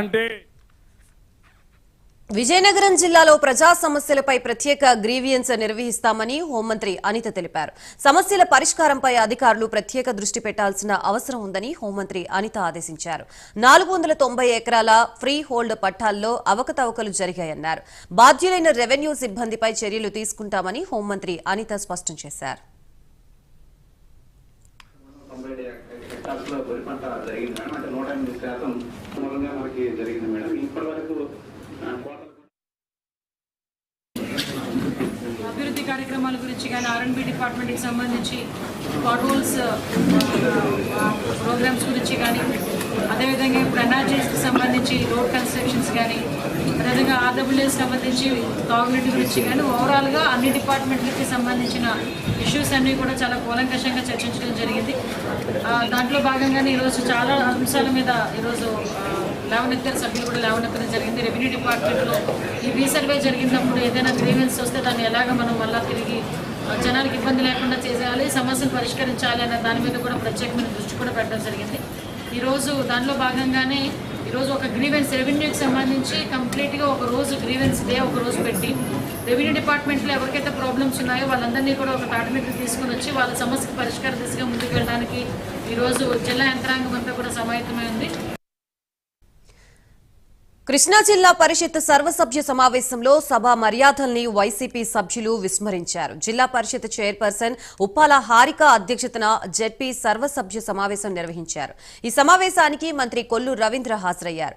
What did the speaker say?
అంటే విజయనగరం జిల్లాలో ప్రజా సమస్యలపై ప్రత్యేక గ్రీవియన్స్ నిర్వహిస్తామని హోంమంత్రి అనిత తెలిపారు. సమస్యల పరిష్కారంపై అధికారులు ప్రత్యేక దృష్టి పెట్టాల్సిన అవసరం ఉందని హోంమంత్రి అనిత ఆదేశించారు. 490 ఎకరాల ఫ్రీ హోల్డ్ పట్టాల్లో అవకతవకలు జరిగాయన్నారు. బాధ్యులైన రెవెన్యూ సిబ్బందిపై చర్యలు తీసుకుంటామని హోంమంత్రి అనిత స్పష్టం చేశారు. అభివృద్ధి కార్యక్రమాల గురించి కానీ ఆర్ఎండ్బి డిపార్ట్మెంట్కి సంబంధించి పాట్హోల్స్ ప్రోగ్రామ్స్ గురించి కానీ, అదేవిధంగా ఇప్పుడు ఎన్ఆర్జీఎస్కి సంబంధించి రోడ్ కన్స్ట్రక్షన్స్ కానీ, అదేవిధంగా ఆర్డబ్ల్యూఎస్ సంబంధించి తాగునీటి గురించి కానీ ఓవరాల్గా అన్ని డిపార్ట్మెంట్లకి సంబంధించిన ఇష్యూస్ అన్నీ కూడా చాలా కూలంకషంగా చర్చించడం జరిగింది. దాంట్లో భాగంగానే ఈరోజు చాలా అంశాల మీద ఈరోజు లేవనెత్తారు, సభ్యులు కూడా లేవనెత్తడం జరిగింది. రెవెన్యూ డిపార్ట్మెంట్లో ఈ రీసర్వే జరిగినప్పుడు ఏదైనా గ్రీవెన్స్ వస్తే దాన్ని ఎలాగ మనం మళ్ళీ తిరిగి జనాలకు ఇబ్బంది లేకుండా చేసేయాలి, సమస్యను పరిష్కరించాలి అనే దాని మీద కూడా ప్రత్యేకమైన దృష్టి కూడా పెట్టడం జరిగింది. ఈరోజు దానిలో భాగంగానే ఈరోజు ఒక గ్రీవెన్స్ రెవెన్యూకి సంబంధించి కంప్లీట్గా ఒక రోజు గ్రీవెన్స్ డే ఒక రోజు పెట్టి రెవెన్యూ డిపార్ట్మెంట్లో ఎవరికైతే ప్రాబ్లమ్స్ ఉన్నాయో వాళ్ళందరినీ కూడా ఒక తాటి మీద తీసుకుని వచ్చి వాళ్ళ సమస్యకు పరిష్కార దిశగా ముందుకు వెళ్ళడానికి ఈరోజు జిల్లా యంత్రాంగం అంతా కూడా సమాయత్తమై ఉంది. కృష్ణా జిల్లా పరిషత్ సర్వసభ్య సమావేశంలో సభ మర్యాదల్ని వైసీపీ సభ్యులు విస్మరించారు. జిల్లా పరిషత్ చైర్పర్సన్ ఉప్పాల హారిక అధ్యక్షతన జెడ్పీ సర్వసభ్య సమావేశం నిర్వహించారు. ఈ సమావేశానికి మంత్రి కొల్లు రవీంద్ర హాజరయ్యారు.